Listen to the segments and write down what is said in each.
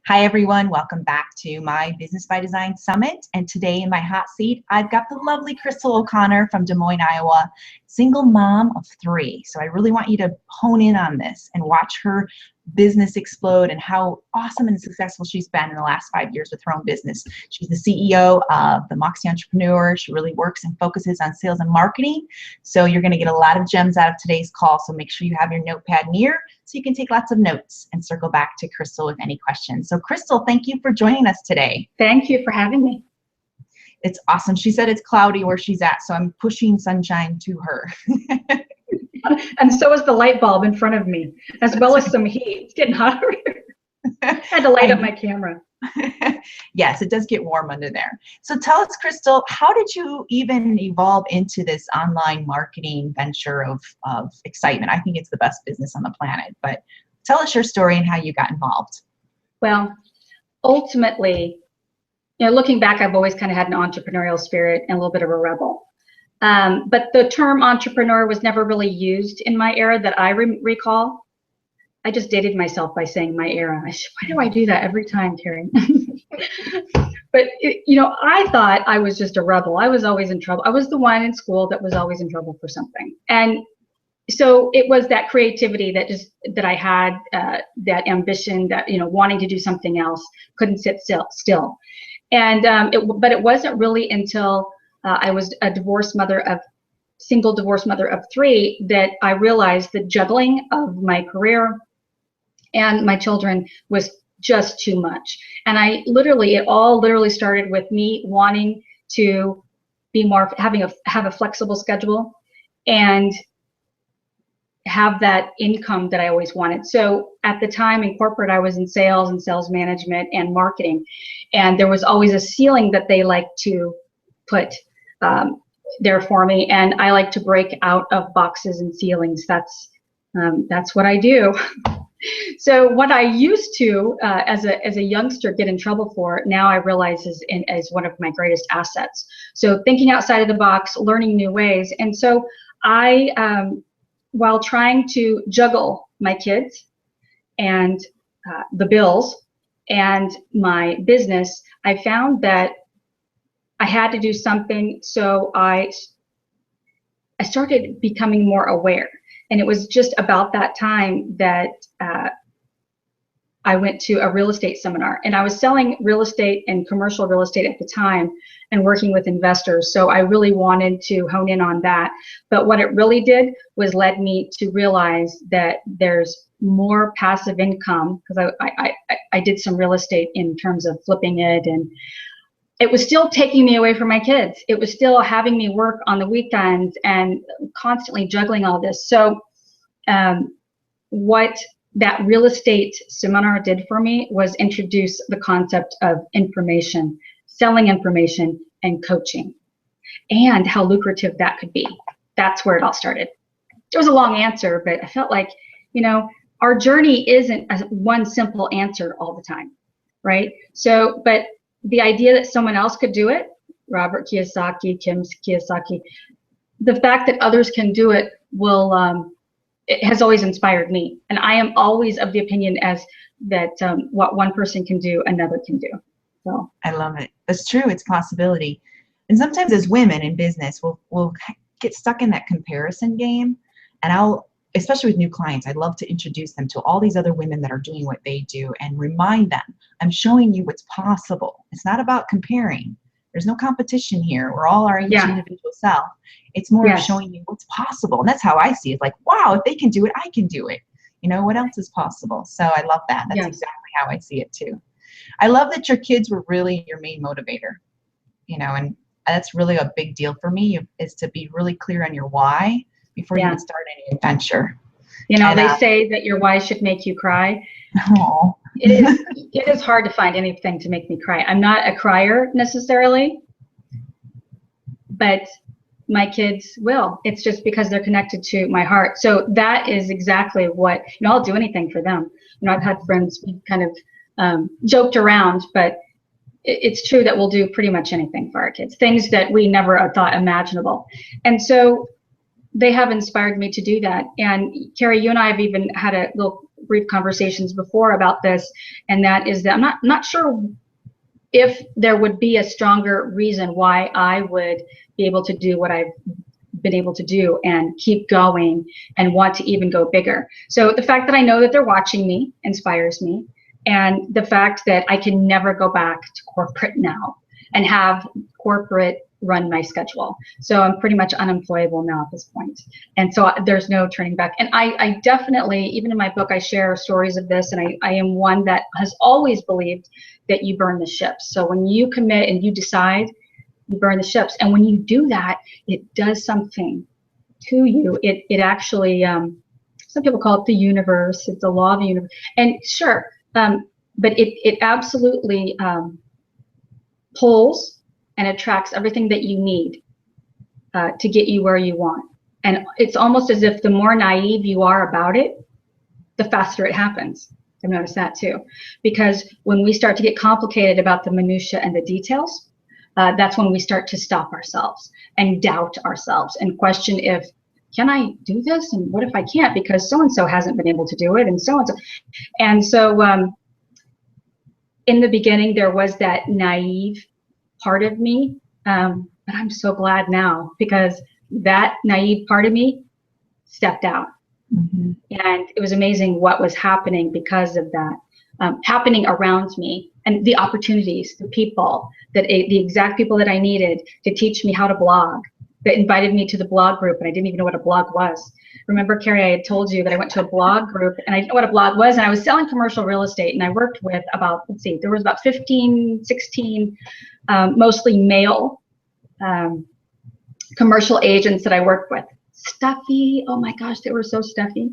Hi everyone, welcome back to my Business by Design Summit. And today in my hot seat, I've got the lovely Crystal O'Connor from Des Moines, Iowa, single mom of 3. So I really want you to hone in on this and watch her business explode and how awesome and successful she's been in the last 5 years with her own business. She's the CEO of the Moxie Entrepreneur. She really works and focuses on sales and marketing. So you're going to get a lot of gems out of today's call. So make sure you have your notepad near so you can take lots of notes and circle back to Crystal with any questions. So Crystal, thank you for joining us today. Thank you for having me. It's awesome. She said it's cloudy where she's at, so I'm pushing sunshine to her. And so is the light bulb in front of me, as well as some heat. It's getting hotter. I had to light up my camera. Yes, it does get warm under there. So tell us, Crystal, how did you even evolve into this online marketing venture of excitement? I think it's the best business on the planet, but tell us your story and how you got involved. Well, ultimately, looking back, I've always kind of had an entrepreneurial spirit and a little bit of a rebel. But the term entrepreneur was never really used in my era that I recall. I just dated myself by saying my era. Why do I do that every time, Terry? But, I thought I was just a rebel. I was always in trouble. I was the one in school that was always in trouble for something. And so it was that creativity that I had, that ambition, that, wanting to do something else, couldn't sit still. And but it wasn't really until I was a single divorced mother of 3 that I realized the juggling of my career and my children was just too much. And it all literally started with me wanting to be have a flexible schedule and have that income that I always wanted. So at the time in corporate, I was in sales and sales management and marketing. And there was always a ceiling that they like to put there for me. And I like to break out of boxes and ceilings. That's what I do. So what I used to, as a youngster, get in trouble for, now I realize is one of my greatest assets. So thinking outside of the box, learning new ways. And so I, while trying to juggle my kids and the bills and my business, I found that I had to do something. So I started becoming more aware. And it was just about that time that I went to a real estate seminar, and I was selling real estate and commercial real estate at the time and working with investors. So I really wanted to hone in on that. But what it really did was led me to realize that there's more passive income, because I did some real estate in terms of flipping it, and it was still taking me away from my kids. It was still having me work on the weekends and constantly juggling all this. So what that real estate seminar did for me was introduce the concept of information, selling information, and coaching, and how lucrative that could be. That's where it all started. It was a long answer, but I felt like, our journey isn't one simple answer all the time, right? So, but the idea that someone else could do it, Robert Kiyosaki, Kim Kiyosaki, the fact that others can do it it has always inspired me. And I am always of the opinion that what one person can do, another can do. So I love it. That's true. It's possibility. And sometimes as women in business, we'll get stuck in that comparison game. And especially with new clients, I'd love to introduce them to all these other women that are doing what they do and remind them, I'm showing you what's possible. It's not about comparing. There's no competition here. We're all our each individual self. It's more of showing you what's possible. And that's how I see it. Like, wow, if they can do it, I can do it. What else is possible? So I love that. That's exactly how I see it too. I love that your kids were really your main motivator, and that's really a big deal for me, is to be really clear on your why before you can start any adventure. They say that your why should make you cry. Oh. It is hard to find anything to make me cry. I'm not a crier necessarily, but my kids will. It's just because they're connected to my heart. So that is exactly what, I'll do anything for them. I've had friends, we kind of joked around, but it's true that we'll do pretty much anything for our kids, things that we never thought imaginable. And so they have inspired me to do that. And Carrie, you and I have even had a little brief conversations before about this, and that is that I'm not sure if there would be a stronger reason why I would be able to do what I've been able to do and keep going and want to even go bigger. So the fact that I know that they're watching me inspires me, and the fact that I can never go back to corporate now and have corporate run my schedule. So I'm pretty much unemployable now at this point. And so there's no turning back. And I definitely, even in my book, I share stories of this, and I am one that has always believed that you burn the ships. So when you commit and you decide, you burn the ships. And when you do that, it does something to you. It actually, some people call it the universe. It's the law of the universe. And sure, but it absolutely pulls and attracts everything that you need to get you where you want. And it's almost as if the more naive you are about it, the faster it happens. I've noticed that too. Because when we start to get complicated about the minutia and the details, that's when we start to stop ourselves and doubt ourselves and question if, can I do this? And what if I can't? Because so-and-so hasn't been able to do it, and so-and-so. And so in the beginning, there was that naive part of me, but I'm so glad now, because that naive part of me stepped out. Mm-hmm. And it was amazing what was happening because of that, happening around me, and the opportunities, the people, the exact people that I needed to teach me how to blog, that invited me to the blog group, and I didn't even know what a blog was. Remember, Carrie, I had told you that I went to a blog group and I didn't know what a blog was, and I was selling commercial real estate, and I worked with about, there was about 15, 16, mostly male commercial agents that I worked with. Stuffy, oh my gosh, they were so stuffy.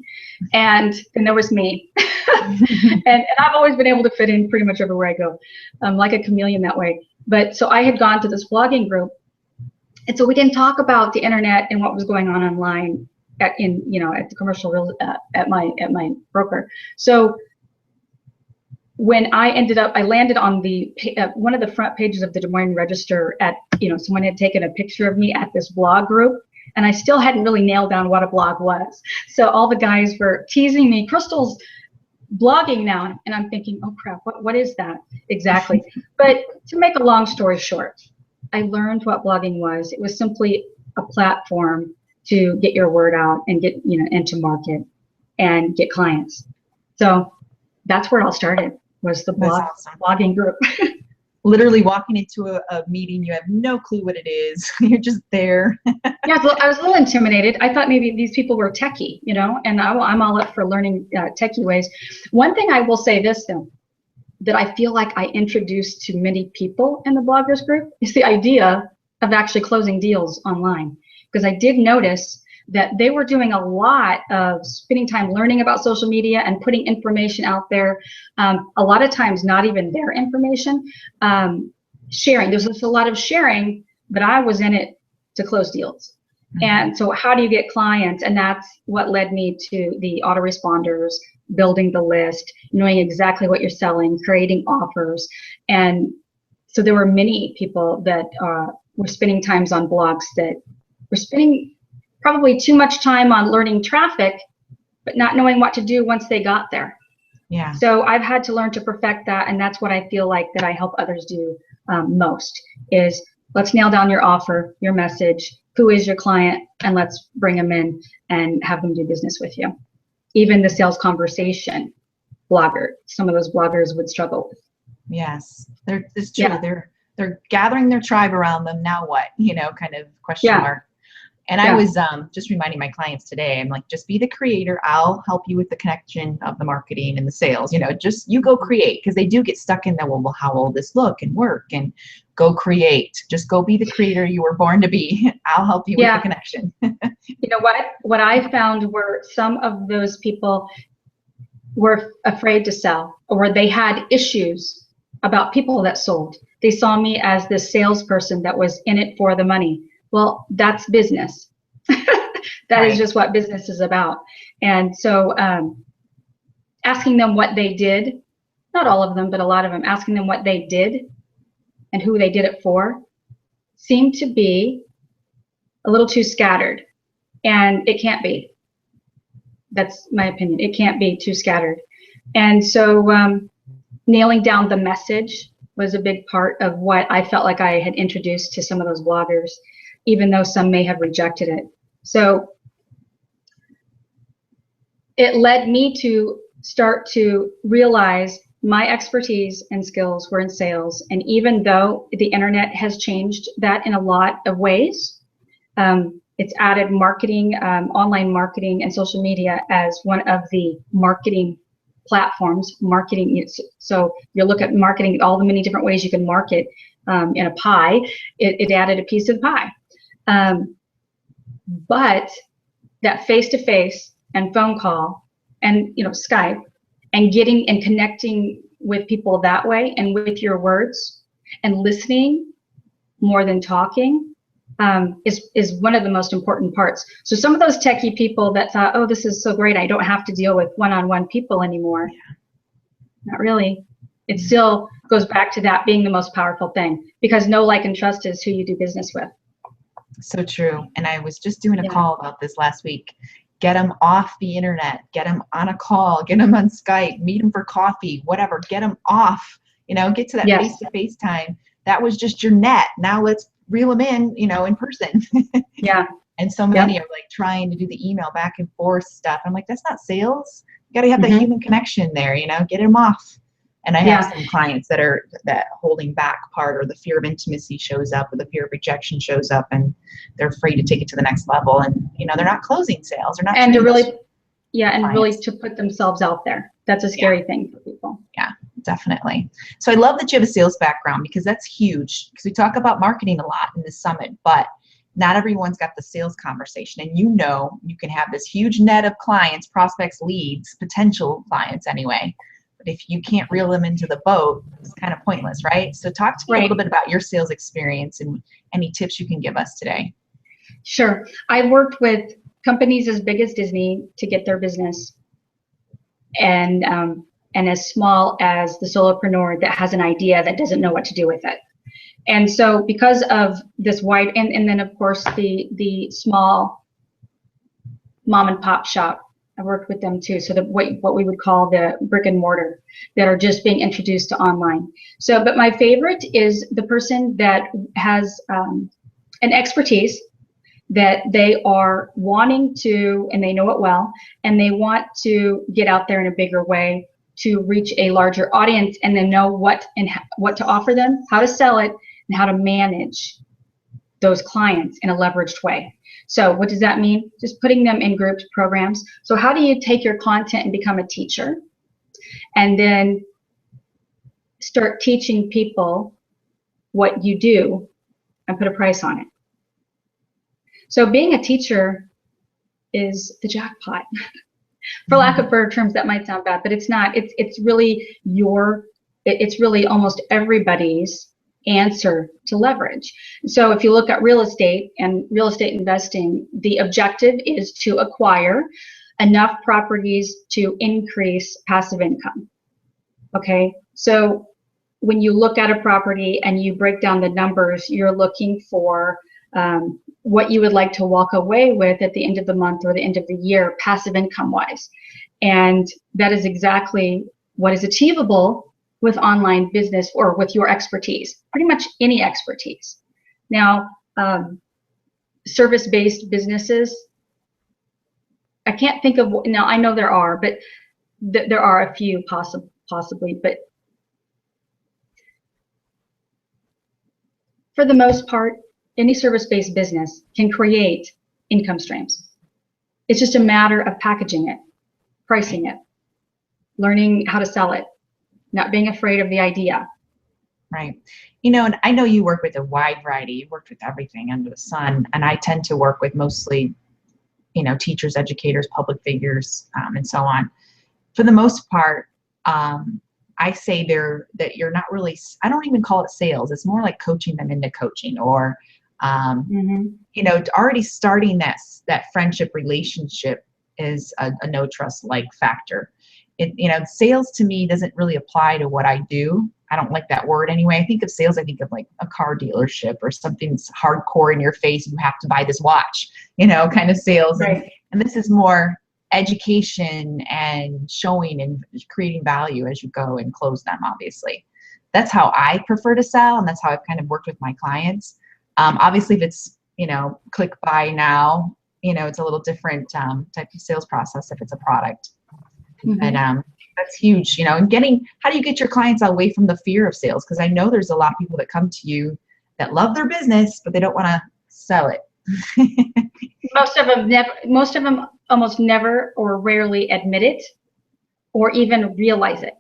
And there was me. and I've always been able to fit in pretty much everywhere I go. I'm like a chameleon that way. But so I had gone to this blogging group, and so we didn't talk about the internet and what was going on online at the commercial real at my broker. So when I landed on the one of the front pages of the Des Moines Register at, someone had taken a picture of me at this blog group, and I still hadn't really nailed down what a blog was. So all the guys were teasing me, Crystal's blogging now, and I'm thinking, oh crap, what is that exactly? But to make a long story short, I learned what blogging was. It was simply a platform to get your word out and get, into market and get clients. So that's where it all started, was the blogging group. Literally walking into a meeting, you have no clue what it is. You're just there. Yeah, I was a little intimidated. I thought maybe these people were techie, and I'm all up for learning techie ways. One thing I will say this, though, that I feel like I introduced to many people in the bloggers group is the idea of actually closing deals online. Because I did notice that they were doing a lot of spending time learning about social media and putting information out there. A lot of times not even their information. Sharing, there's just a lot of sharing, but I was in it to close deals. Mm-hmm. And so how do you get clients? And that's what led me to the autoresponders, building the list, knowing exactly what you're selling, creating offers. And so there were many people that were spending times on blogs that were spending probably too much time on learning traffic, but not knowing what to do once they got there. Yeah. So I've had to learn to perfect that, and that's what I feel like that I help others do most, is let's nail down your offer, your message, who is your client, and let's bring them in and have them do business with you. Even the sales conversation blogger, some of those bloggers would struggle with. Yes, it's true. Yeah. They're gathering their tribe around them. Now what? Kind of question mark. And I was just reminding my clients today, I'm like, just be the creator. I'll help you with the connection of the marketing and the sales. Just you go create, because they do get stuck in that, well, how will this look and work? And go create. Just go be the creator you were born to be. I'll help you with the connection. You know what I found were some of those people were afraid to sell, or they had issues about people that sold. They saw me as this salesperson that was in it for the money. Well, that's business. That is just what business is about. And so asking them what they did, not all of them, but a lot of them, asking them what they did and who they did it for, seemed to be a little too scattered. And it can't be. That's my opinion. It can't be too scattered. And so nailing down the message was a big part of what I felt like I had introduced to some of those bloggers, even though some may have rejected it. So it led me to start to realize my expertise and skills were in sales. And even though the internet has changed that in a lot of ways, it's added marketing, online marketing and social media as one of the marketing platforms. Marketing, so you look at marketing, all the many different ways you can market in a pie, it added a piece of the pie. But that face-to-face and phone call and Skype and getting and connecting with people that way and with your words and listening more than talking is one of the most important parts. So some of those techie people that thought, oh, this is so great, I don't have to deal with one-on-one people anymore. Not really. It still goes back to that being the most powerful thing, because know, like, and trust is who you do business with. So true. And I was just doing a call about this last week. Get them off the internet, get them on a call, get them on Skype, meet them for coffee, whatever, get them off, get to that face-to-face time. That was just your net. Now let's reel them in person. Yeah. And so many are like trying to do the email back and forth stuff. I'm like, that's not sales. You got to have that human connection there, get them off. And I have some clients that holding back part, or the fear of intimacy shows up, or the fear of rejection shows up, and they're afraid to take it to the next level. And they're not closing sales. They're not. And to really, really to put themselves out there. That's a scary thing for people. Yeah, definitely. So I love that you have a sales background, because that's huge. Because we talk about marketing a lot in this summit, but not everyone's got the sales conversation. And you can have this huge net of clients, prospects, leads, potential clients anyway. If you can't reel them into the boat, it's kind of pointless, right? So talk to me a little bit about your sales experience and any tips you can give us today. Sure. I've worked with companies as big as Disney to get their business, and as small as the solopreneur that has an idea that doesn't know what to do with it. And so because of this wide, and then of course the small mom and pop shop, I worked with them too. So what we would call the brick and mortar that are just being introduced to online. So, but my favorite is the person that has an expertise that they are wanting to, and they know it well, and they want to get out there in a bigger way to reach a larger audience, and then know what to offer them, how to sell it, and how to manage those clients in a leveraged way. So what does that mean? Just putting them in group programs. So how do you take your content and become a teacher, and then start teaching people what you do and put a price on it? So being a teacher is the jackpot. For lack of better terms, that might sound bad, but it's not. It's really it's really almost everybody's answer to leverage. So if you look at real estate and real estate investing, the objective is to acquire enough properties to increase passive income. Okay, so when you look at a property and you break down the numbers, you're looking for what you would like to walk away with at the end of the month or the end of the year, passive income wise. And that is exactly what is achievable with online business or with your expertise, pretty much any expertise. Now, service-based businesses, I can't think of, now I know there are, but there are a few possibly, but for the most part, any service-based business can create income streams. It's just a matter of packaging it, pricing it, learning how to sell it, not being afraid of the idea. Right. And I know you work with a wide variety. You worked with everything under the sun. And I tend to work with mostly, teachers, educators, public figures, and so on. For the most part, I say that you're not really, I don't even call it sales. It's more like coaching them into coaching, or, already starting that friendship relationship is a no trust like factor. Sales to me doesn't really apply to what I do. I don't like that word anyway. I think of sales, I think of like a car dealership or something that's hardcore in your face. You have to buy this watch, kind of sales. Right. And this is more education and showing and creating value as you go and close them, obviously. That's how I prefer to sell, and that's how I've kind of worked with my clients. Obviously, if it's, click buy now, it's a little different type of sales process if it's a product. And that's huge, and how do you get your clients away from the fear of sales? Because I know there's a lot of people that come to you that love their business, but they don't want to sell it. Most of them almost never or rarely admit it or even realize it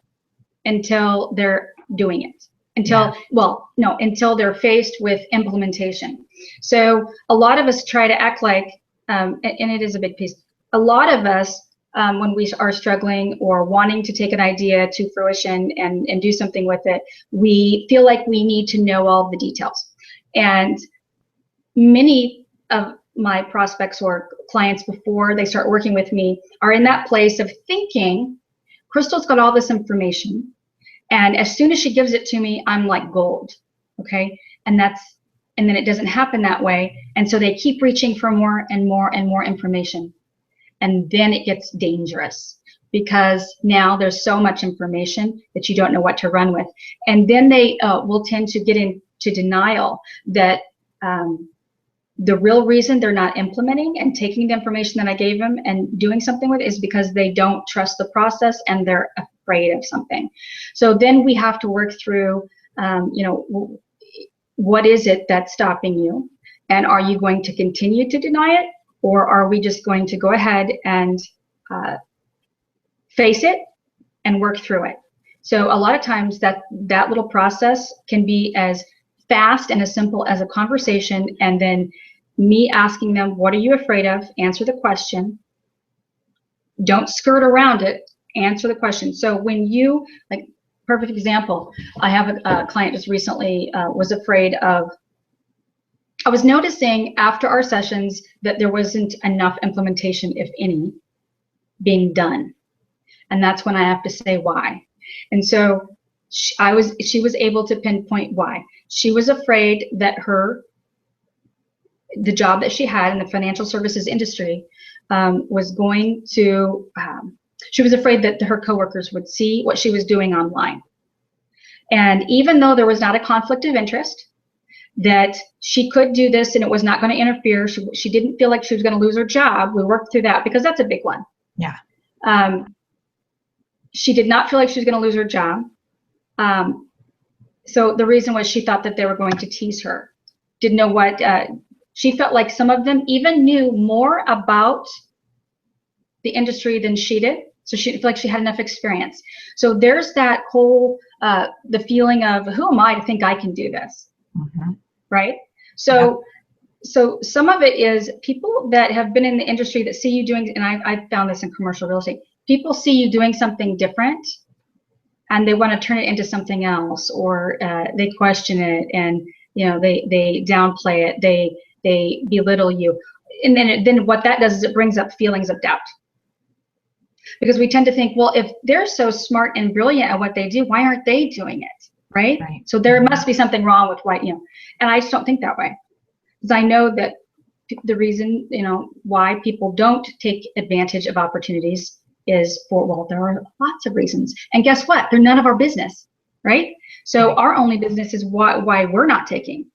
until they're doing it. Until they're faced with implementation. So a lot of us try to act like, and it is a big piece, a lot of us, when we are struggling or wanting to take an idea to fruition and do something with it, we feel like we need to know all the details. And many of my prospects or clients before they start working with me are in that place of thinking, Crystal's got all this information, and as soon as she gives it to me, I'm like gold, okay? And then it doesn't happen that way, and so they keep reaching for more and more and more information. And then it gets dangerous because now there's so much information that you don't know what to run with. And then they will tend to get into denial that the real reason they're not implementing and taking the information that I gave them and doing something with it is because they don't trust the process and they're afraid of something. So then we have to work through, what is it that's stopping you? And are you going to continue to deny it? Or are we just going to go ahead and face it and work through it? So a lot of times that little process can be as fast and as simple as a conversation, and then me asking them, what are you afraid of? Answer the question. Don't skirt around it. Answer the question. So when you, like, perfect example, I have a client just recently was afraid of, I was noticing after our sessions that there wasn't enough implementation, if any, being done. And that's when I have to say why. And so she was able to pinpoint why. She was afraid that the job that she had in the financial services industry was going to, she was afraid that her coworkers would see what she was doing online. And even though there was not a conflict of interest, that she could do this and it was not going to interfere, she didn't feel like she was going to lose her job. We worked through that because that's a big one. Yeah. She did not feel like she was going to lose her job. So the reason was she thought that they were going to tease her. Didn't know what, she felt like some of them even knew more about the industry than she did. So she felt like she had enough experience. So there's that whole, the feeling of, who am I to think I can do this? Mm-hmm. Right? So, So some of it is people that have been in the industry that see you doing, and I found this in commercial real estate, people see you doing something different and they want to turn it into something else, or they question it, and they downplay it, they belittle you, and then what that does is it brings up feelings of doubt, because we tend to think, well, if they're so smart and brilliant at what they do, why aren't they doing it, right? So there must be something wrong with what, and I just don't think that way, because I know that the reason why people don't take advantage of opportunities is well, there are lots of reasons, and guess what, they're none of our business, right? So our only business is why we're not taking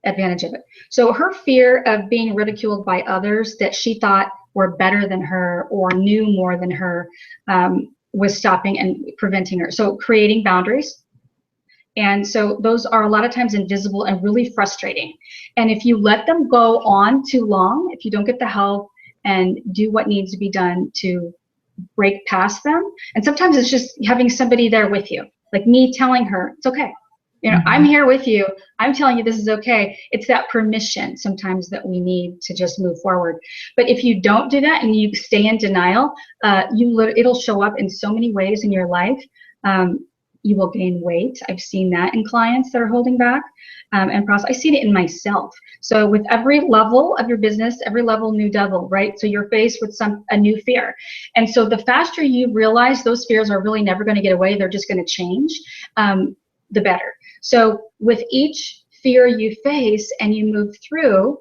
advantage of it. So her fear of being ridiculed by others that she thought were better than her or knew more than her was stopping and preventing her. So creating boundaries. And so those are a lot of times invisible and really frustrating. And if you let them go on too long, if you don't get the help and do what needs to be done to break past them, and sometimes it's just having somebody there with you, like me telling her, it's okay. I'm here with you. I'm telling you this is okay. It's that permission sometimes that we need to just move forward. But if you don't do that and you stay in denial, it'll show up in so many ways in your life. You will gain weight. I've seen that in clients that are holding back, and I've seen it in myself. So with every level of your business, every level new devil, right? So you're faced with a new fear. And so the faster you realize those fears are really never going to get away, they're just going to change, the better. So with each fear you face and you move through,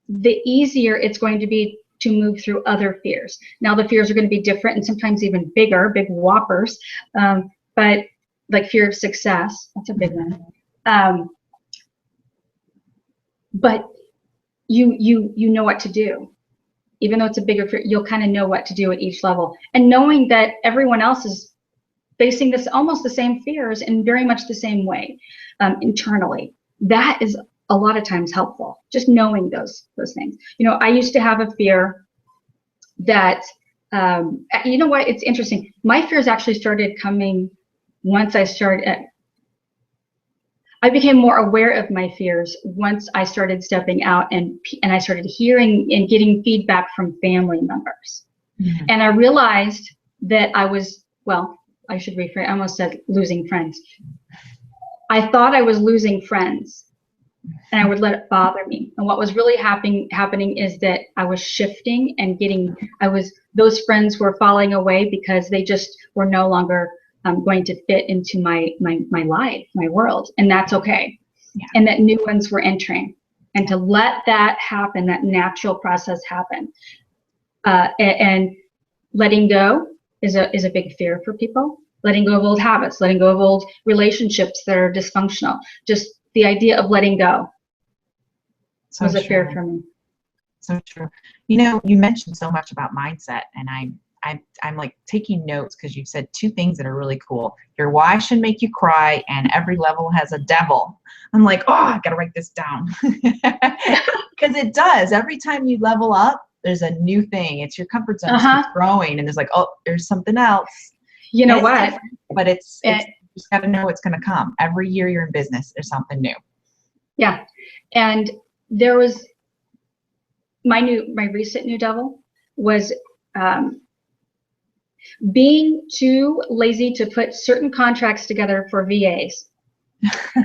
the easier it's going to be to move through other fears. Now the fears are going to be different and sometimes even bigger, big whoppers, but like fear of success, that's a big one. But you know what to do. Even though it's a bigger fear, you'll kind of know what to do at each level. And knowing that everyone else is facing this almost the same fears in very much the same way internally, that is a lot of times helpful. Just knowing those things. You know, I used to have a fear that, you know what, it's interesting. My fears actually started coming once I became more aware of my fears once I started stepping out and I started hearing and getting feedback from family members. Mm-hmm. And I realized that I was, well, I should rephrase, I almost said losing friends. I thought I was losing friends and I would let it bother me. And what was really happening is that I was shifting and those friends were falling away because they just were no longer going to fit into my life, my world, and that's okay. Yeah. And that new ones were entering, and to let that happen, that natural process happen, and letting go is a big fear for people. Letting go of old habits, letting go of old relationships that are dysfunctional. Just the idea of letting go was a fear for me. So true. You know, you mentioned so much about mindset, and I'm like taking notes because you've said two things that are really cool. Your why should make you cry, and every level has a devil. I'm like, oh, I gotta write this down. Because it does. Every time you level up, there's a new thing. It's your comfort zone keeps growing, and there's like, oh, there's something else. You know what? But it's you just gotta know it's gonna come. Every year you're in business, there's something new. Yeah. And there was my recent new devil was being too lazy to put certain contracts together for VAs.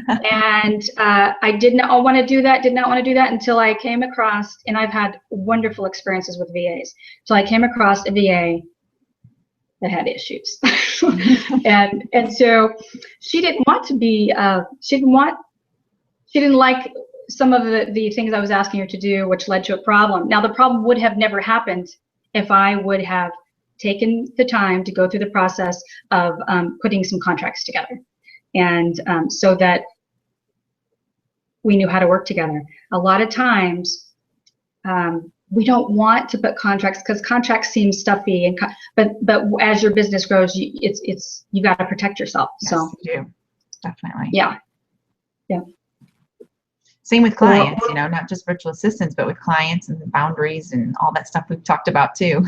And I did not want to do that until I came across, and I've had wonderful experiences with VAs. So I came across a VA that had issues. and so she didn't want to be, she didn't like some of the things I was asking her to do, which led to a problem. Now the problem would have never happened if I would have taken the time to go through the process of putting some contracts together, and so that we knew how to work together. A lot of times we don't want to put contracts because contracts seem stuffy, and but as your business grows, you got to protect yourself. Yes, so you do. Definitely. Yeah. Same with clients, you know, not just virtual assistants, but with clients and the boundaries and all that stuff we've talked about too.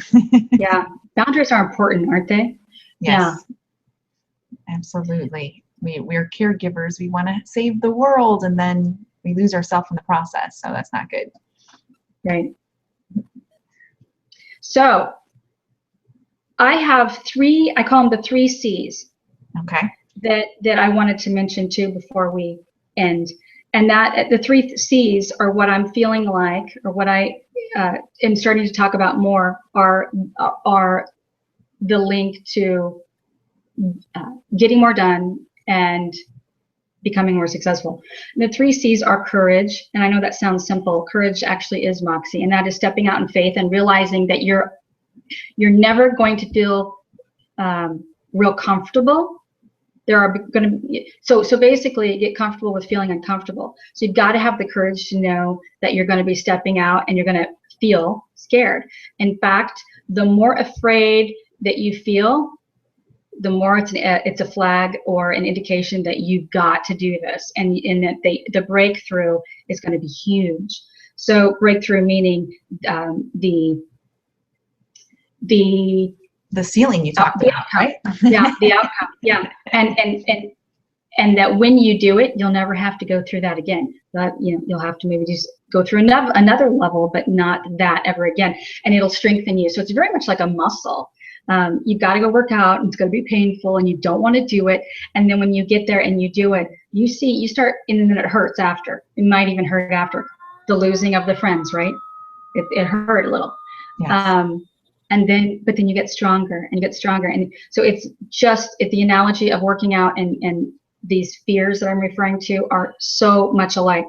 Yeah, boundaries are important, aren't they? Yes, yeah. Absolutely. We're caregivers. We want to save the world, and then we lose ourselves in the process. So that's not good. Right. So I have I call them the 3 C's. Okay. That I wanted to mention too before we end. And that the 3 C's are what I'm feeling like, or what I am starting to talk about more, are the link to getting more done and becoming more successful. And the 3 C's are courage, and I know that sounds simple. Courage actually is moxie, and that is stepping out in faith and realizing that you're never going to feel real comfortable. There are going to be, so basically get comfortable with feeling uncomfortable. So you've got to have the courage to know that you're going to be stepping out and you're going to feel scared. In fact, the more afraid that you feel, the more it's a flag or an indication that you've got to do this, and that the breakthrough is going to be huge. So breakthrough meaning the ceiling you talked about, right? Yeah, the outcome. Yeah, and that when you do it, you'll never have to go through that again. But you'll have to maybe just go through another level, but not that ever again. And it'll strengthen you. So it's very much like a muscle. You've got to go work out, and it's going to be painful, and you don't want to do it. And then when you get there and you do it, you start, and then it hurts after. It might even hurt after the losing of the friends, right? It hurt a little. Yes. But then you get stronger and you get stronger. And so it's the analogy of working out and these fears that I'm referring to are so much alike.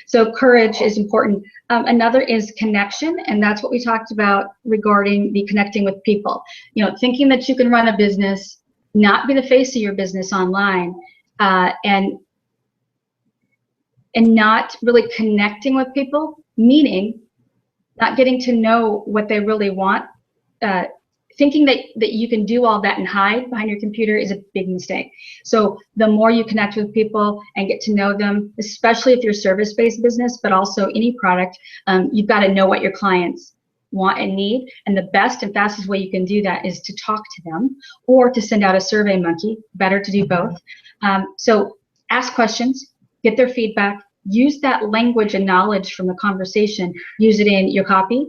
So courage is important. Another is connection, and that's what we talked about regarding the connecting with people. You know, thinking that you can run a business, not be the face of your business online, and not really connecting with people, meaning not getting to know what they really want. Thinking that you can do all that and hide behind your computer is a big mistake. So the more you connect with people and get to know them, especially if you're service-based business, but also any product, you've got to know what your clients want and need. And the best and fastest way you can do that is to talk to them or to send out a Survey Monkey. Better to do both. So ask questions, get their feedback, use that language and knowledge from the conversation, use it in your copy,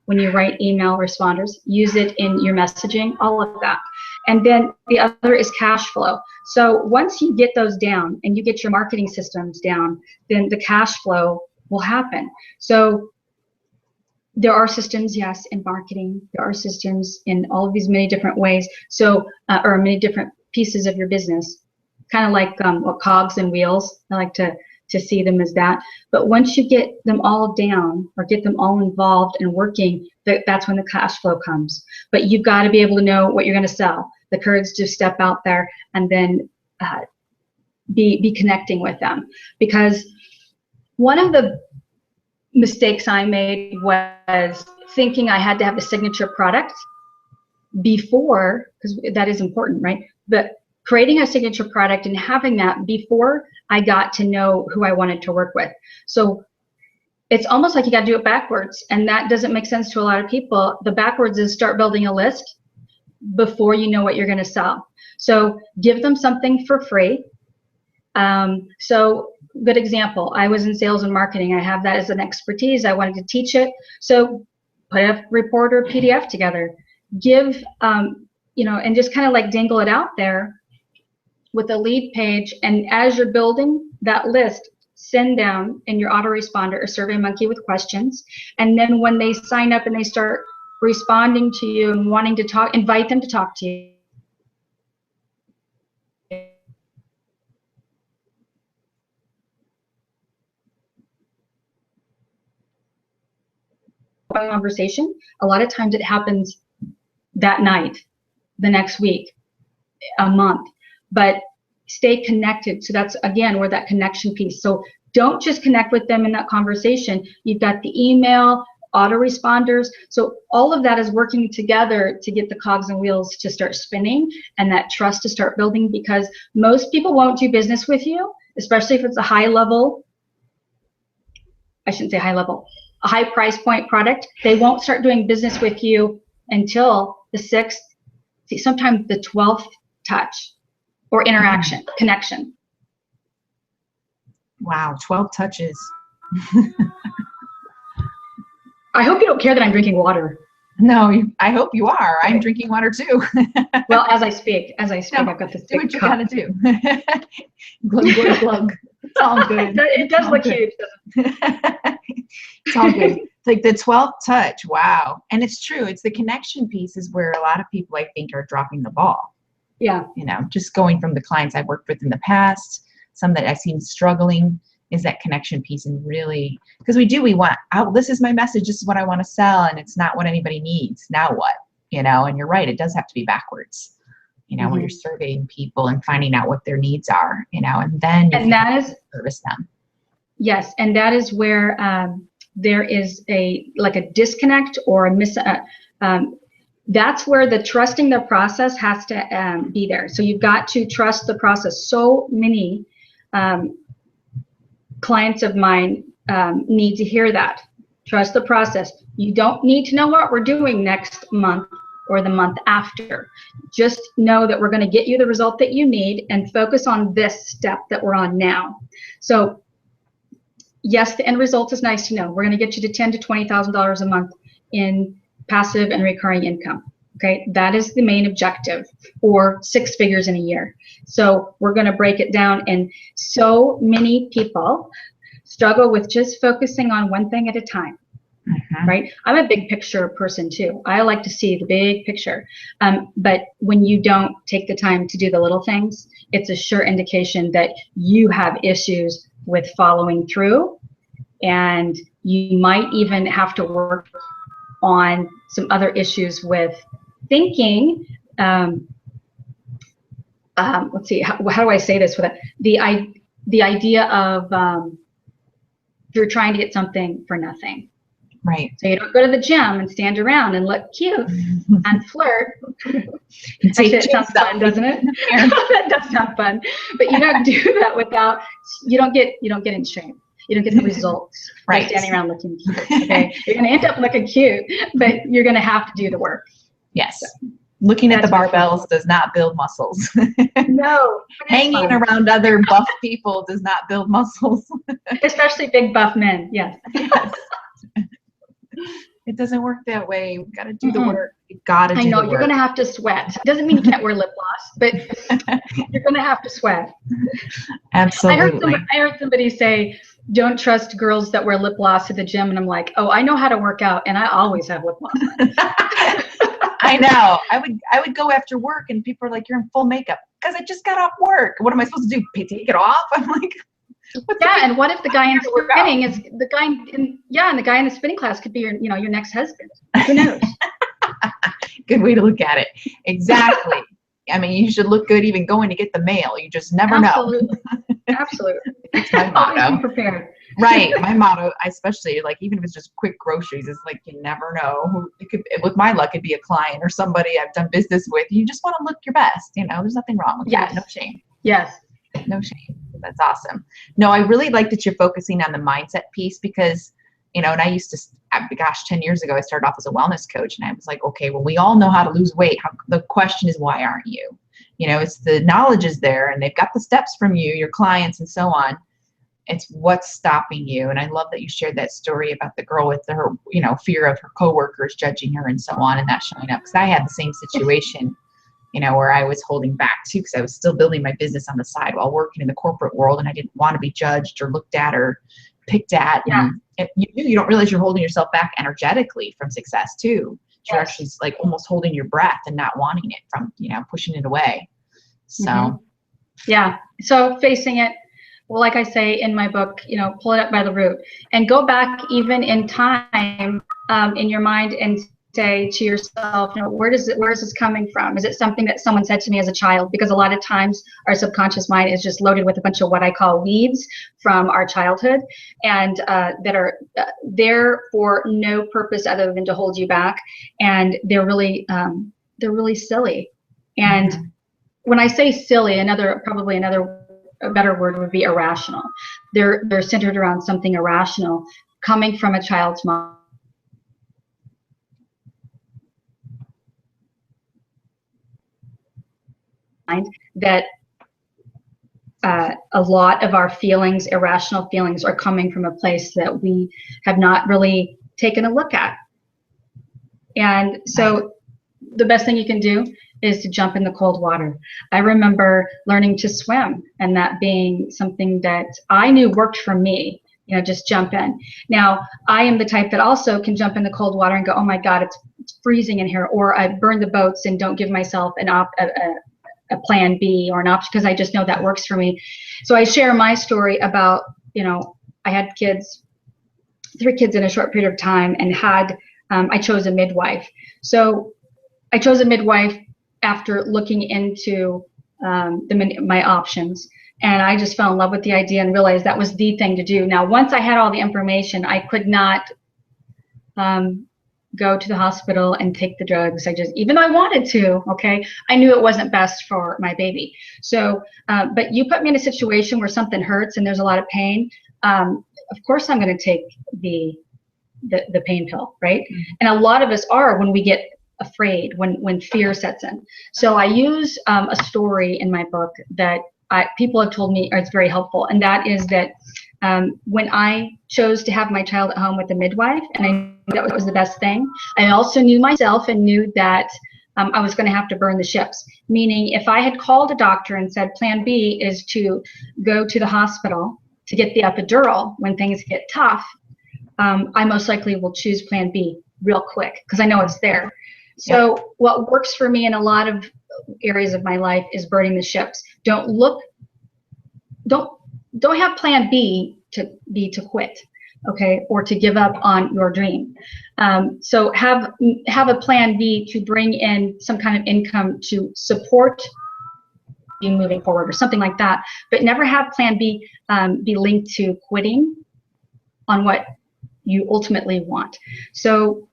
when you write email responders, use it in your messaging, all of that. And then the other is cash flow. So once you get those down and you get your marketing systems down, then the cash flow will happen. So there are systems, yes, in marketing. There are systems in all of these many different ways. So, or many different pieces of your business, kind of like what cogs and wheels. I like to see them as that. But once you get them all down or get them all involved and working, that's when the cash flow comes. But you've got to be able to know what you're going to sell. The courage to step out there and then be connecting with them. Because one of the mistakes I made was thinking I had to have a signature product before, because that is important, right? But creating a signature product and having that before I got to know who I wanted to work with. So it's almost like you got to do it backwards, and that doesn't make sense to a lot of people. The backwards is start building a list before you know what you're going to sell. So give them something for free. So good example, I was in sales and marketing. I have that as an expertise. I wanted to teach it. So put a report or PDF together, give, you know, and just kind of like dangle it out there with a lead page. And as you're building that list, send down in your autoresponder a Survey Monkey with questions. And then when they sign up and they start responding to you and wanting to talk, invite them to talk to you. Conversation, a lot of times it happens that night, the next week, a month, but stay connected. So that's again where that connection piece. So don't just connect with them in that conversation. You've got the email, autoresponders. So all of that is working together to get the cogs and wheels to start spinning and that trust to start building, because most people won't do business with you, especially if it's a high level, I shouldn't say high level, a high price point product. They won't start doing business with you until the 6th, sometimes the 12th touch or interaction, connection. Wow, 12 touches. I hope you don't care that I'm drinking water. No, I hope you are. I'm drinking water too. Well, as I speak, no, I've got this do big what you cup. gotta do. Glug, glug, glug. It's all good. It does look huge. It's all good. It's like the 12th touch. Wow. And it's true. It's the connection piece is where a lot of people, I think, are dropping the ball. Yeah. You know, just going from the clients I've worked with in the past, some that I've seen struggling, is that connection piece. And really, because we want, oh, this is my message, this is what I want to sell, and it's not what anybody needs. Now what? You know, and you're right, it does have to be backwards, you know, when you're surveying people and finding out what their needs are, you know, and then you that is service them. Yes, and that is where there is a disconnect or that's where the trusting the process has to be there. So you've got to trust the process. So many clients of mine need to hear that. Trust the process. You don't need to know what we're doing next month or the month after. Just know that we're going to get you the result that you need and focus on this step that we're on now. So yes, the end result is nice to know. We're going to get you to $10,000 to $20,000 a month in passive and recurring income. Okay, that is the main objective, or 6 figures in a year. So we're going to break it down, and so many people struggle with just focusing on one thing at a time. right? I'm a big picture person too. I like to see the big picture. But when you don't take the time to do the little things, it's a sure indication that you have issues with following through, and you might even have to work on some other issues with thinking. Let's see, how do I say this without the idea of you're trying to get something for nothing. Right. So you don't go to the gym and stand around and look cute and flirt. Actually, it sounds fun, doesn't it? That does sound fun. But you don't do that without, you don't get in shape. You don't get the results by standing around looking cute. Okay, you're going to end up looking cute, but you're going to have to do the work. Yes. So, looking at the barbells does not build muscles. No. Hanging around other buff people does not build muscles. Especially big buff men. Yes. Yes. It doesn't work that way. We've got to do the work. You've got to do the work. I know, you're going to have to sweat. Doesn't mean you can't wear lip gloss, but you're going to have to sweat. Absolutely. I heard somebody say, don't trust girls that wear lip gloss at the gym. And I'm like, oh, I know how to work out, and I always have lip gloss. I know. I would go after work, and people are like, you're in full makeup. Because I just got off work. What am I supposed to do? Take it off? I'm like, and what if the guy in spinning is the guy in the guy in the spinning class could be your next husband? Who knows? Good way to look at it. Exactly. I mean, you should look good even going to get the mail. You just never know. Absolutely. That's my motto. Always be prepared. Right. My motto, especially like even if it's just quick groceries, is like you never know who it could. With my luck, it'd be a client or somebody I've done business with. You just want to look your best. There's nothing wrong with that. No shame. Yes. No shame. That's awesome. No, I really like that you're focusing on the mindset piece because, and I used to, 10 years ago, I started off as a wellness coach, and I was like, okay, well, we all know how to lose weight. The question is, why aren't you? It's the knowledge is there, and they've got the steps from you, your clients, and so on. It's what's stopping you. And I love that you shared that story about the girl with her, fear of her coworkers judging her and so on, and that showing up. Because I had the same situation. Where I was holding back too, because I was still building my business on the side while working in the corporate world, and I didn't want to be judged or looked at or picked at. Yeah. And you don't realize you're holding yourself back energetically from success too. You're actually like almost holding your breath and not wanting it from, pushing it away. So. Yeah. So facing it, well, like I say in my book, pull it up by the root and go back even in time in your mind and say to yourself, where is this coming from? Is it something that someone said to me as a child? Because a lot of times our subconscious mind is just loaded with a bunch of what I call weeds from our childhood, and that are there for no purpose other than to hold you back, and they're really silly. And when I say silly, a better word would be irrational. They're centered around something irrational coming from a child's mind. That a lot of our feelings, irrational feelings, are coming from a place that we have not really taken a look at. And so the best thing you can do is to jump in the cold water. I remember learning to swim and that being something that I knew worked for me. Just jump in. Now, I am the type that also can jump in the cold water and go, oh my God, it's freezing in here. Or I burn the boats and don't give myself a plan B or an option because I just know that works for me. So I share my story about, I had 3 kids in a short period of time, and I chose a midwife. So I chose a midwife after looking into my options. And I just fell in love with the idea and realized that was the thing to do. Now, once I had all the information, I could not go to the hospital and take the drugs. Even though I wanted to, I knew it wasn't best for my baby. So, but you put me in a situation where something hurts and there's a lot of pain. Of course, I'm going to take the pain pill, right? Mm-hmm. And a lot of us are when we get afraid, when fear sets in. So I use a story in my book that people have told me it's very helpful, and that is that when I chose to have my child at home with a midwife, and I knew that was the best thing, I also knew myself and knew that I was going to have to burn the ships. Meaning, if I had called a doctor and said plan B is to go to the hospital to get the epidural when things get tough, I most likely will choose plan B real quick because I know it's there. So what works for me in a lot of areas of my life is burning the ships. Don't have plan B to quit, okay, or to give up on your dream. So have a plan B to bring in some kind of income to support you moving forward or something like that, but never have plan B be linked to quitting on what you ultimately want. So,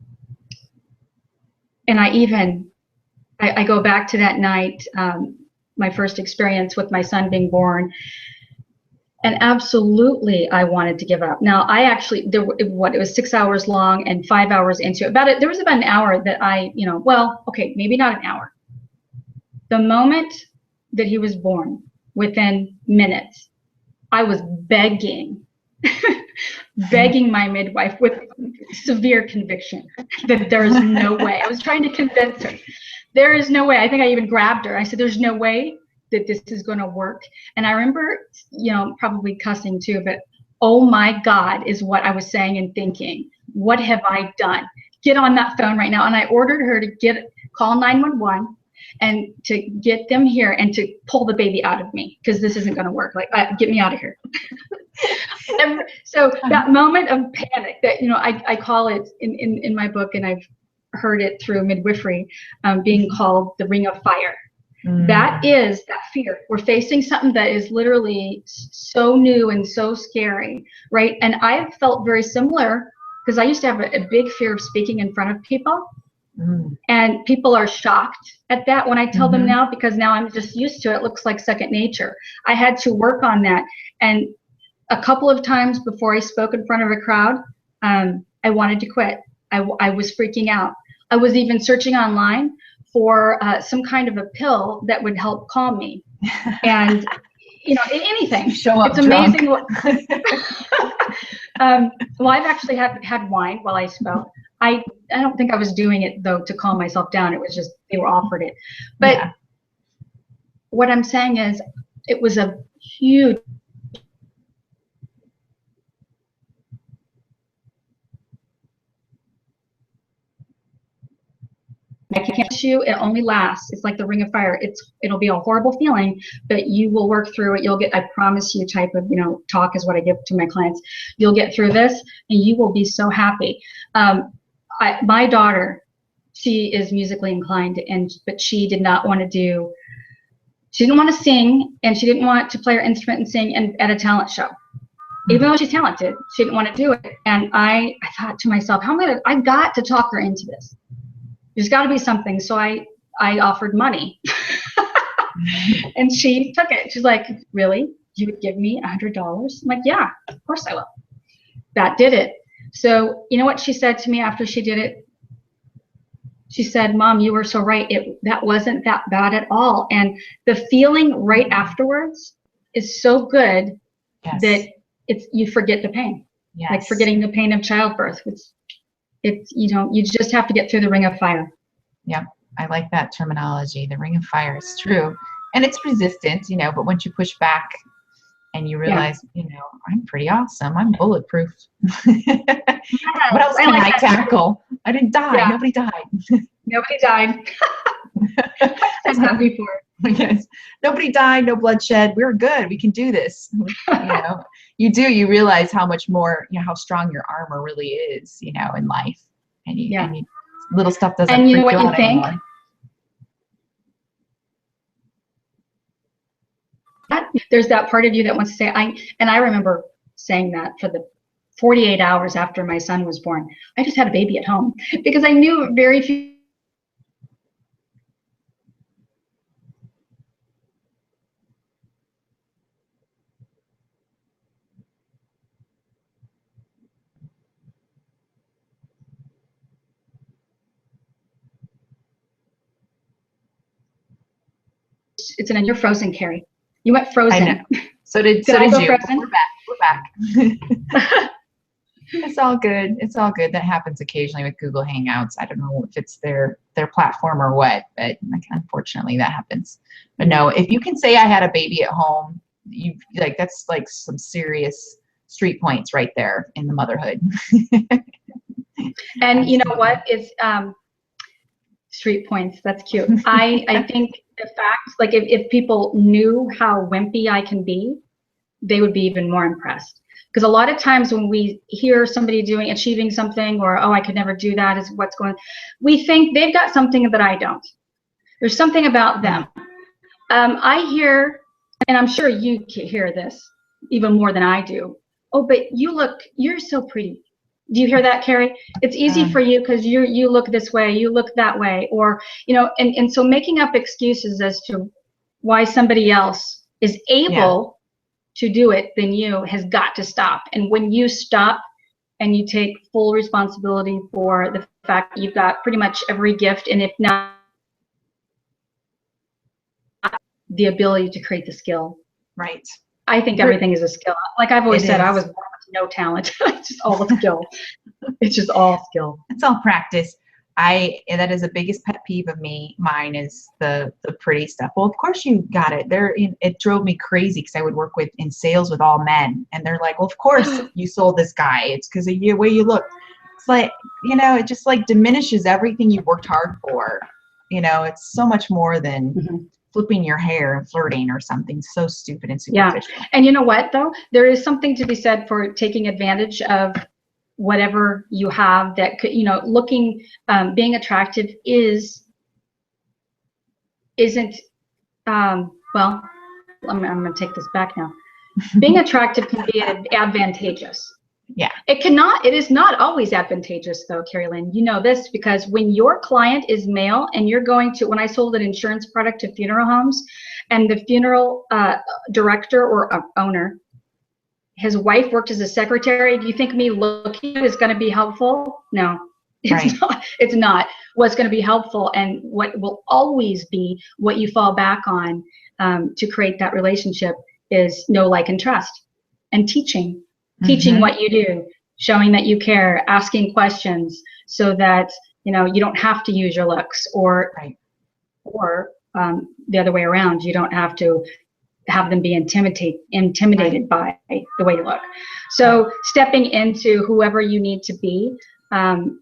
and I go back to that night, my first experience with my son being born, and absolutely I wanted to give up. Now I actually, it was 6 hours long, and 5 hours into it, there was about an hour that well, okay, maybe not an hour. The moment that he was born, within minutes, I was begging my midwife with severe conviction that there's no way. I was trying to convince her. There is no way. I think I even grabbed her. I said, there's no way that this is going to work. And I remember, probably cussing too, but oh my God is what I was saying and thinking. What have I done? Get on that phone right now. And I ordered her to call 911 and to get them here and to pull the baby out of me, because this isn't going to work. Like, get me out of here. And so that moment of panic that, I call it in my book, and I've heard it through midwifery, being called the ring of fire. That is that fear. We're facing something that is literally so new and so scary, right? And I've felt very similar because I used to have a big fear of speaking in front of people. And people are shocked at that when I tell them now, because now I'm just used to it. It looks like second nature. I had to work on that. And a couple of times before I spoke in front of a crowd, I wanted to quit. I was freaking out. I was even searching online for some kind of a pill that would help calm me. And, anything. Show up it's amazing. Well, I've actually had wine while I spoke. I don't think I was doing it, though, to calm myself down. It was just they were offered it. But what I'm saying is it was a huge I can't issue. It only lasts. It's like the ring of fire. It'll be a horrible feeling, but you will work through it. You'll get, I promise you, type of, talk is what I give to my clients. You'll get through this and you will be so happy. My daughter, she is musically inclined, but she did not want to she didn't want to sing, and she didn't want to play her instrument and sing at a talent show. Even though she's talented, she didn't want to do it. And I thought to myself, I've got to talk her into this. There's got to be something. So I offered money. And she took it. She's like, really? You would give me $100? I'm like, yeah, of course I will. That did it. So you know what she said to me after she did it? She said, Mom, you were so right. That wasn't that bad at all. And the feeling right afterwards is so good that you forget the pain. Like forgetting the pain of childbirth. You just have to get through the ring of fire. Yep. I like that terminology. The ring of fire is true. And it's resistant, but once you push back and you realize, I'm pretty awesome. I'm bulletproof. What else can I tackle? I didn't die. Yeah. Nobody died. Nobody died. I've said that before. Yes. Nobody died, no bloodshed. We're good. We can do this. You realize how much more, how strong your armor really is, in life. And little stuff doesn't freak you out anymore. There's that part of you that wants to say, I remember saying that for the 48 hours after my son was born. I just had a baby at home because I knew very few. You're frozen, Carrie. You went frozen. I know. So did you. Frozen? We're back. It's all good. It's all good. That happens occasionally with Google Hangouts. I don't know if it's their platform or what, but unfortunately that happens. But no, if you can say I had a baby at home, that's like some serious street points right there in the motherhood. And you know what? It's street points. That's cute. I think the fact, like if people knew how wimpy I can be, they would be even more impressed. Because a lot of times when we hear somebody achieving something, or, oh, I could never do that, is what's going, we think they've got something that I don't. There's something about them. I hear, and I'm sure you hear this even more than I do. Oh, but you're so pretty. Do you hear that, Carrie? It's easy for you because you look this way, you look that way, or, you know, and so making up excuses as to why somebody else is able to do it than you has got to stop. And when you stop and you take full responsibility for the fact that you've got pretty much every gift, and if not the ability to create the skill. Right. I think everything is a skill. Like I've always said, I was born with no talent. It's just all skill. It's just all skill. It's all practice. That is the biggest pet peeve of mine is the pretty stuff. Well, of course you got it. It drove me crazy because I would work in sales with all men, and they're like, well, of course you sold this guy. It's because of the way you look. It's like, you know, it just like diminishes everything you worked hard for. You know, it's so much more than flipping your hair and flirting or something so stupid and superficial. Yeah. And you know what, though? There is something to be said for taking advantage of whatever you have that could, you know, being attractive isn't, well, I'm going to take this back now. Being attractive can be advantageous. Yeah. It is not always advantageous though, Carrie Lynn. You know this because when your client is male and you're when I sold an insurance product to funeral homes, and the funeral director or owner, his wife worked as a secretary, do you think me looking is going to be helpful? No, it's not. It's not. What's going to be helpful, and what will always be what you fall back on to create that relationship, is know, like, and trust, and teaching what you do, showing that you care, asking questions so that, you know, you don't have to use your looks, or the other way around, you don't have to have them be intimidated by the way you look. So stepping into whoever you need to be,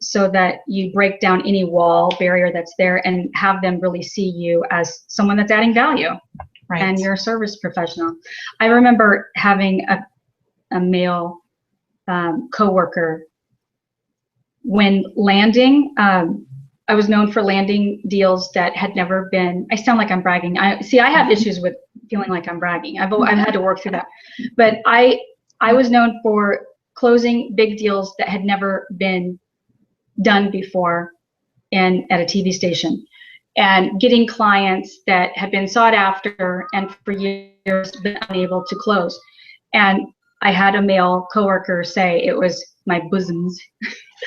so that you break down any wall barrier that's there and have them really see you as someone that's adding value. Right. And you're a service professional. I remember having a male coworker, when landing, I was known for landing deals that had never been, I sound like I'm bragging. I have issues with feeling like I'm bragging. I've had to work through that. But I was known for closing big deals that had never been done before at a TV station, and getting clients that had been sought after and for years been unable to close. And I had a male coworker say it was my bosoms.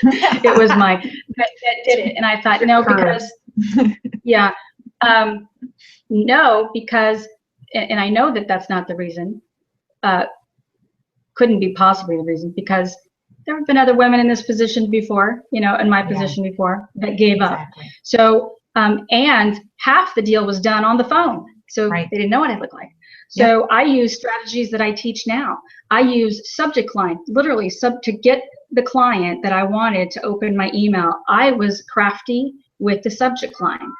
It was that did it. And I thought, no, because, no, because, and I know that that's not the reason, couldn't be possibly the reason, because there have been other women in this position before, you know, in my position before, that gave up. So, and half the deal was done on the phone. So they didn't know what I looked like. So I use strategies that I teach now. I use subject line, literally to get the client that I wanted to open my email. I was crafty with the subject line.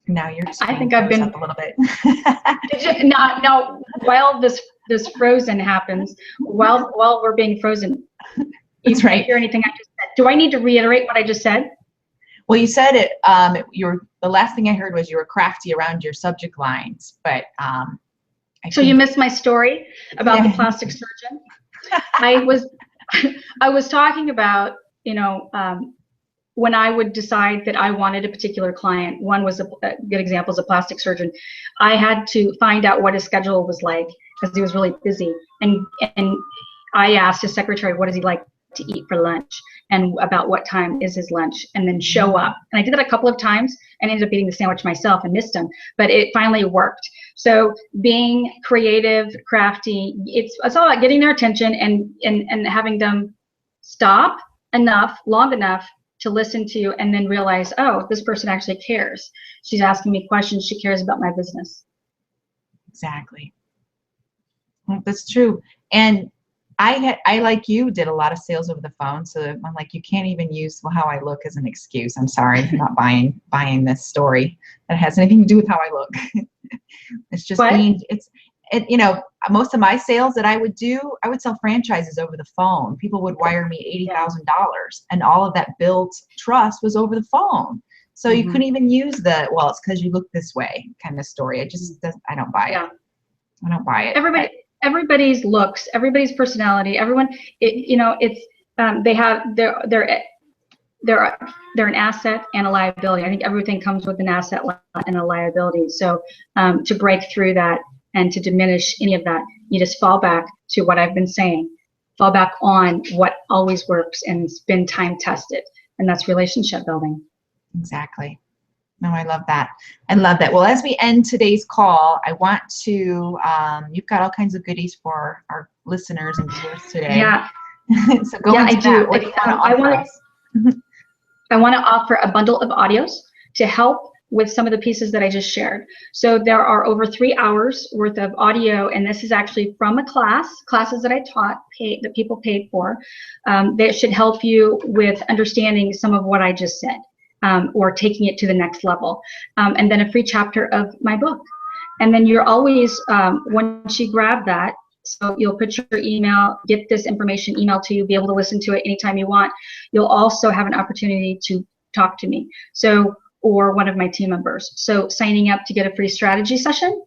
Now you're just I think I've been up a little bit. No, while this frozen happens, while we're being frozen, you can't hear anything I just said. Do I need to reiterate what I just said? Well, you said it. The last thing I heard was you were crafty around your subject lines, but So you missed my story about the plastic surgeon. I was talking about, when I would decide that I wanted a particular client. One was a good example is a plastic surgeon. I had to find out what his schedule was like because he was really busy, and I asked his secretary, what does he like to eat for lunch, and about what time is his lunch, and then show up. And I did that a couple of times and ended up eating the sandwich myself and missed him, but it finally worked. So being creative, crafty, it's all about getting their attention and having them stop long enough to listen to you, and then realize, oh, this person actually cares. She's asking me questions. She cares about my business. Exactly. Well, that's true. And I like you did a lot of sales over the phone, so I'm like, you can't even use how I look as an excuse. I'm sorry, I'm not buying this story that has anything to do with how I look. It's just most of my sales that I would sell franchises over the phone. People would wire me $80,000, and all of that built trust was over the phone. So you couldn't even use it's because you look this way kind of story. I don't buy it. I don't buy it. Everybody's looks, everybody's personality, everyone, they're an asset and a liability. I think everything comes with an asset and a liability. So to break through that and to diminish any of that, you just fall back to what I've been saying. Fall back on what always works and it's been time tested, and that's relationship building. Exactly. No, I love that. I love that. Well, as we end today's call, I want to, you've got all kinds of goodies for our listeners and viewers today. Yeah. So go into that. What do you want to offer us? I want to offer a bundle of audios to help with some of the pieces that I just shared. So there are over 3 hours worth of audio, and this is actually from classes that I taught, that people paid for, that should help you with understanding some of what I just said. Or taking it to the next level, and then a free chapter of my book. And then you're always, once you grab that, so you'll put your email, get this information emailed to you, be able to listen to it anytime you want. You'll also have an opportunity to talk to me, or one of my team members. So signing up to get a free strategy session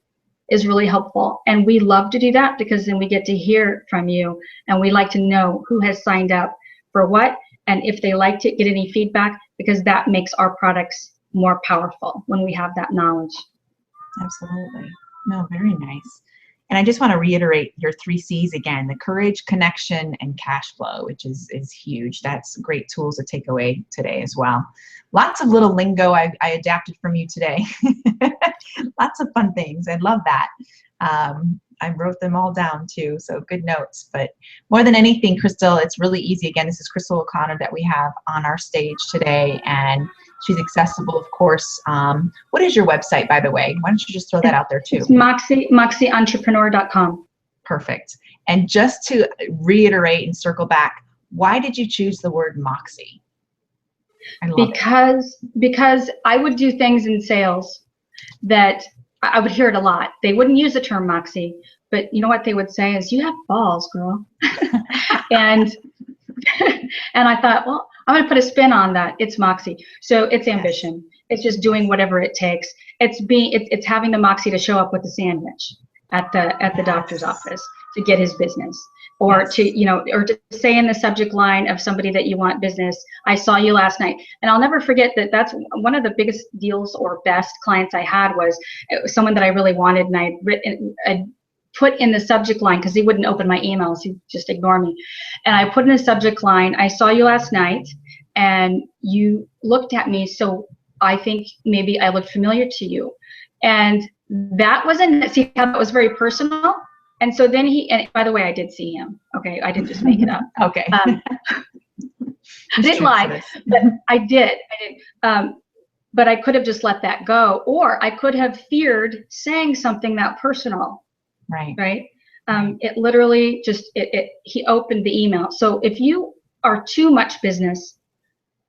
is really helpful. And we love to do that because then we get to hear from you, and we like to know who has signed up for what, and if they liked it, get any feedback, because that makes our products more powerful when we have that knowledge. Absolutely. No, very nice. And I just want to reiterate your 3 C's again: the courage, connection, and cash flow, which is huge. That's great tools to take away today as well. Lots of little lingo I adapted from you today. Lots of fun things. I love that. I wrote them all down too, so good notes. But more than anything, Crystal, it's really easy. Again, this is Crystal O'Connor that we have on our stage today, and she's accessible, of course. What is your website, by the way? Why don't you just throw that out there too? It's moxieentrepreneur.com. Perfect. And just to reiterate and circle back, why did you choose the word Moxie? Because I would do things in sales that I would hear it a lot. They wouldn't use the term Moxie, but you know what they would say is, you have balls, girl. and I thought, well, I'm going to put a spin on that. It's Moxie. So it's ambition. It's just doing whatever it takes. It's having the Moxie to show up with the sandwich at the doctor's office to get his business. Or to say in the subject line of somebody that you want business, I saw you last night. And I'll never forget that that's one of the biggest deals or best clients I had was someone that I really wanted, and I put in the subject line, because he wouldn't open my emails, he'd just ignore me. And I put in the subject line, I saw you last night and you looked at me, so I think maybe I looked familiar to you. And that see how that was very personal. And so then and by the way, I did see him. Okay, I didn't just make it up. Okay. I didn't lie, but I did. But I could have just let that go, or I could have feared saying something that personal. Right. Right. It literally he opened the email. So if you are too much business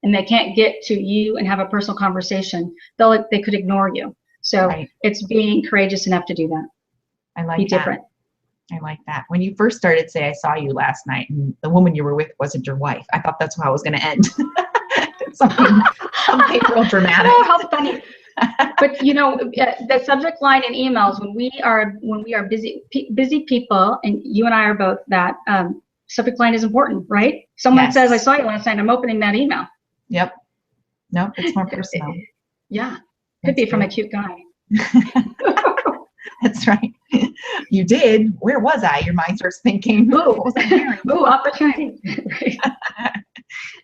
and they can't get to you and have a personal conversation, they could ignore you. So It's being courageous enough to do that. I like Be that. different. I like that. When you first started, say, I saw you last night, and the woman you were with wasn't your wife, I thought that's how I was going to end. something real dramatic. Oh, how funny. But you know, the subject line in emails, when we are busy people, and you and I are both that, subject line is important, right? Someone Yes. says, I saw you last night, I'm opening that email. Yep. Nope, it's more personal. Yeah. Could be from a cute guy. That's right. You did. Where was I? Your mind starts thinking, Ooh, ooh, opportunity.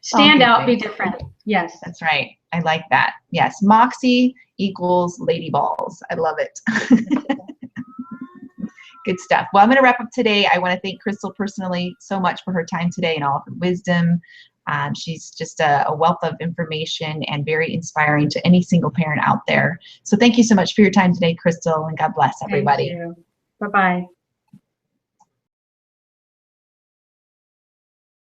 Stand out, be different. Yes. That's right. I like that. Yes. Moxie equals lady balls. I love it. Good stuff. Well, I'm going to wrap up today. I want to thank Crystal personally so much for her time today and all of her wisdom. She's just a wealth of information and very inspiring to any single parent out there. So thank you so much for your time today, Crystal, and God bless everybody. Thank you. Bye-bye.